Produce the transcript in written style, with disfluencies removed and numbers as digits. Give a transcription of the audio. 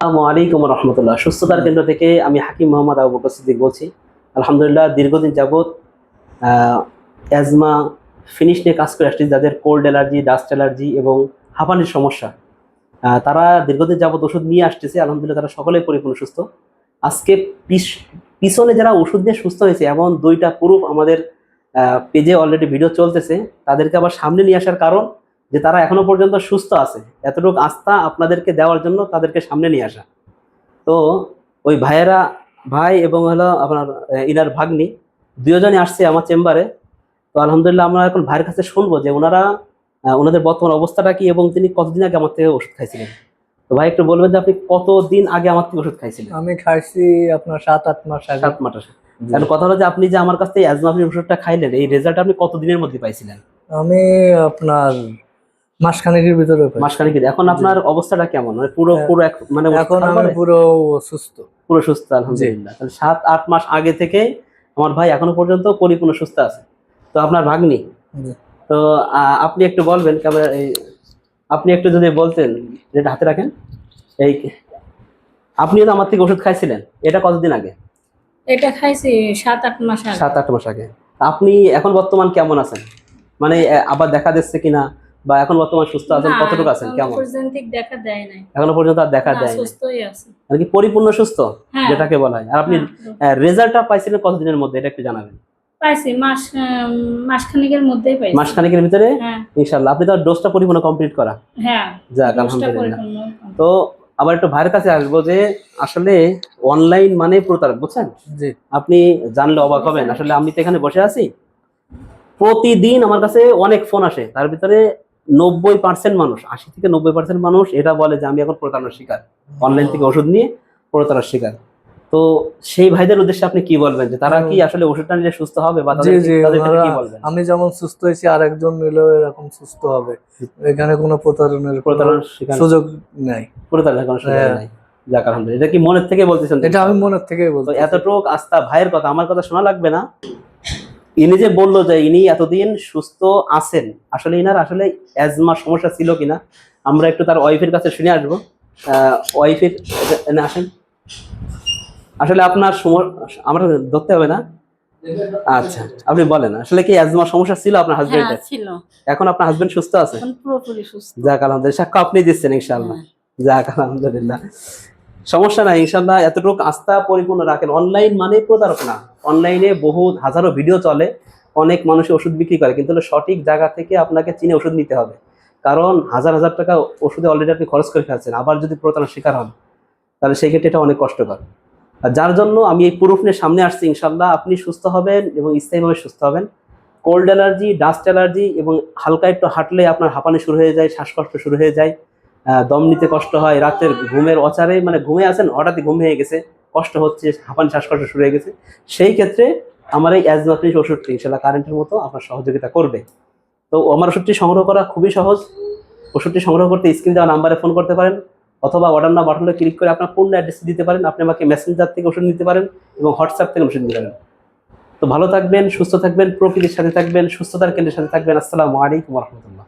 আসসালামু আলাইকুম রহমতুল্লাহ। সুস্থতার কেন্দ্র থেকে আমি হাকিম মোহাম্মদ আবু বকর সিদ্দিক বলছি। আলহামদুলিল্লাহ, দীর্ঘদিন যাবৎ অ্যাজমা ফিনিশ নিয়ে কাজ করে আসছি। যাদের কোল্ড অ্যালার্জি, ডাস্ট অ্যালার্জি এবং হাঁপানির সমস্যা, তারা দীর্ঘদিন যাবৎ ওষুধ নিয়ে আসতেছে। আলহামদুলিল্লাহ, তারা সকলেই পরিপূর্ণ সুস্থ। আজকে পিছনে যারা ওষুধ দিয়ে সুস্থ হয়েছে এমন দুইটা প্রুফ আমাদের পেজে অলরেডি ভিডিও চলতেছে। তাদেরকে আবার সামনে নিয়ে আসার কারণ যে তারা এখনো পর্যন্ত সুস্থ আছে, এতটুকু আস্থা আপনাদেরকে দেওয়ার জন্য তাদেরকে সামনে নিয়ে আসা। তো ওই ভাইয়েরা, ভাই এবং হলো আপনার ইনার ভাগ্নি, দুজনই আসছে আমার চেম্বারে। তো আলহামদুলিল্লাহ, আমরা এখন ভাইয়ের কাছে শুনবো যে ওনাদের বর্তমান অবস্থাটা কি এবং তিনি কতদিন আগে আমার থেকে ওষুধ খাইছিলেন। তো ভাই একটু বলবেন যে আপনি কতদিন আগে আমার থেকে ওষুধ খাইছিলেন? আমি খাইছি আপনার 7-8 মাস আগে। 7 মাস। এখন কথা হলো যে আপনি যে আমার কাছ থেকে অ্যাজমাফির ওষুধটা খাইলেন, এই রেজাল্ট আপনি কতদিনের মধ্যে পাইছিলেন? আমি আপনার মাসখানেকের ভিতরে পাই। মাসখানেক। এখন আপনার অবস্থাটা কেমন? মানে পুরো পুরো মানে এখন আমি পুরো সুস্থ। পুরো সুস্থ আলহামদুলিল্লাহ। তাহলে 7-8 মাস আগে থেকে আমার ভাই এখনো পর্যন্ত পরিপূর্ণ সুস্থ আছে। তো আপনার ভাগ্নি, তো আপনি একটু বলবেন আপনি একটু যদি বলতেন, যেটা হাতে রাখেন, এই আপনিও তো আমার থেকে ওষুধ খাইছিলেন, এটা কতদিন আগে? এটা খাইছি 7-8 মাস আগে। 7-8 মাস আগে। আপনি এখন বর্তমান কেমন আছেন? মানে আবার দেখা দিচ্ছে কিনা, বা এখন বর্তমান সুস্থ আছেন, কতটুকু আছেন, কেমন? দেখা দেয় নাই, এখনো পর্যন্ত আর দেখা দেয় না। সুস্থই আছে, মানে কি পরিপূর্ণ সুস্থ হ্যাঁ। যেটাকে বলা হয়। আর আপনি রেজাল্টটা পাইছিলেন কতদিনের মধ্যে, এটা একটু জানাবেন। পাইছি মাসখানেকের মধ্যেই পাইছি। মাসখানেকের ভিতরে? হ্যাঁ ইনশাআল্লাহ। আপনি তো ডোজটা পরিপূর্ণ কমপ্লিট করা। হ্যাঁ, যাক আলহামদুলিল্লাহ। তো আবার একটু ভাইয়ের কাছে আসবো যে আসলে অনলাইন মানে প্রতারক, বুঝছেন? জি। আপনি জানলে অবাক হবেন। আসলে আমি তো এখানে বসে আছি, প্রতিদিন আমার কাছে অনেক ফোন আসে। তার ভিতরে 90% মানুষ, 80 থেকে 90% মানুষ এটা বলে যে আমি এখন প্রতারণার শিকার, অনলাইন থেকে ওষুধ নিয়ে প্রতারণার শিকার। তো সেই ভাইদের উদ্দেশ্যে আপনি কি বলবেন, যে তারা কি আসলে ওষুধটা নিলে সুস্থ হবে, বা তাদেরকে কি বলবেন? আমি যেমন সুস্থ হয়েছি আরেকজন নিলেও এরকম সুস্থ হবে। এখানে কোনো প্রতারণার সুযোগ নাই। প্রতারণার কোনো সুযোগ নাই। যাক আলহামদুলিল্লাহ। এটা কি মনের থেকে বলতেছেন? এটা আমি মনের থেকেই বলছি। এতটুক আস্থা ভাইয়ের কথা, আমার কথা শোনা লাগবে না। ইনি যে বললো যে ইনি এতদিন সুস্থ আছেন, আসলে ইনার আসলে অ্যাজমার সমস্যা ছিল কিনা আমরা একটু তার ওয়াইফের কাছে শুনে আসবো। ওয়াইফের আসেন। আসলে আপনার আমরা ধরতে হবে না? আচ্ছা, আপনি বলেন আসলে কি অ্যাজমার সমস্যা ছিল আপনার হাজবেন্ডের? ছিল। এখন আপনার হাজবেন্ড সুস্থ আছে? এখন পুরোপুরি সুস্থ। যাক আলহামদুলিল্লাহ। সাক্ষ্য আপনি দিচ্ছেন ইনশাআল্লাহ। যাক আলহামদুলিল্লাহ। সমস্যা নাই ইনশাআল্লাহ। এতটুকু আস্থা পরিপূর্ণ রাখেন। অনলাইন মানে প্রতারক না। অনলাইনে বহু হাজারো ভিডিও চলে, অনেক মানুষ ওষুধ বিক্রি করে, কিন্তু সঠিক জায়গা থেকে আপনাকে চিনে ওষুধ নিতে হবে। কারণ হাজার হাজার টাকা ওষুধে অলরেডি আপনি খরচ করে ফেলছেন, আবার যদি প্রতারণার শিকার হন তাহলে সেই ক্ষেত্রে এটা অনেক কষ্টকর। আর যার জন্য আমি এই প্রুফ নিয়ে সামনে আসছি। ইনশাআল্লাহ আপনি সুস্থ হবেন এবং স্থায়ীভাবে সুস্থ হবেন। কোল্ড অ্যালার্জি, ডাস্ট অ্যালার্জি এবং হালকা একটু হাঁটলে আপনার হাঁপানি শুরু হয়ে যায়, শ্বাসকষ্ট শুরু হয়ে যায়, দম নিতে কষ্ট হয়, রাতের ঘুমের অচারে, মানে ঘুমে আছেন হঠাৎই ঘুম হয়ে গেছে, কষ্ট হচ্ছে, হাঁপানি শ্বাসকষ্ট শুরু হয়ে গেছে, সেই ক্ষেত্রে আমার এই অ্যাজমাফিনিশ ওষুধটি ইনশাআল্লাহ কারেন্টের মতো আপনার সহযোগিতা করবে। তো আমার ওষুধটি সংগ্রহ করা খুবই সহজ। ওষুধটি সংগ্রহ করতে স্ক্রিন দেওয়া নাম্বারে ফোন করতে পারেন, অথবা অর্ডার নাও বাটনে ক্লিক করে আপনার পূর্ণ অ্যাড্রেস দিতে পারেন। আপনি আমাকে মেসেঞ্জার থেকে ওষুধ নিতে পারেন এবং হোয়াটসঅ্যাপ থেকে ওষুধ নিতে পারেন। তো ভালো থাকবেন, সুস্থ থাকবেন, প্রকৃতির সাথে থাকবেন, সুস্থতার কেন্দ্রের সাথে থাকবেন। আসসালামু আলাইকুম ওয়া রাহমাতুল্লাহ।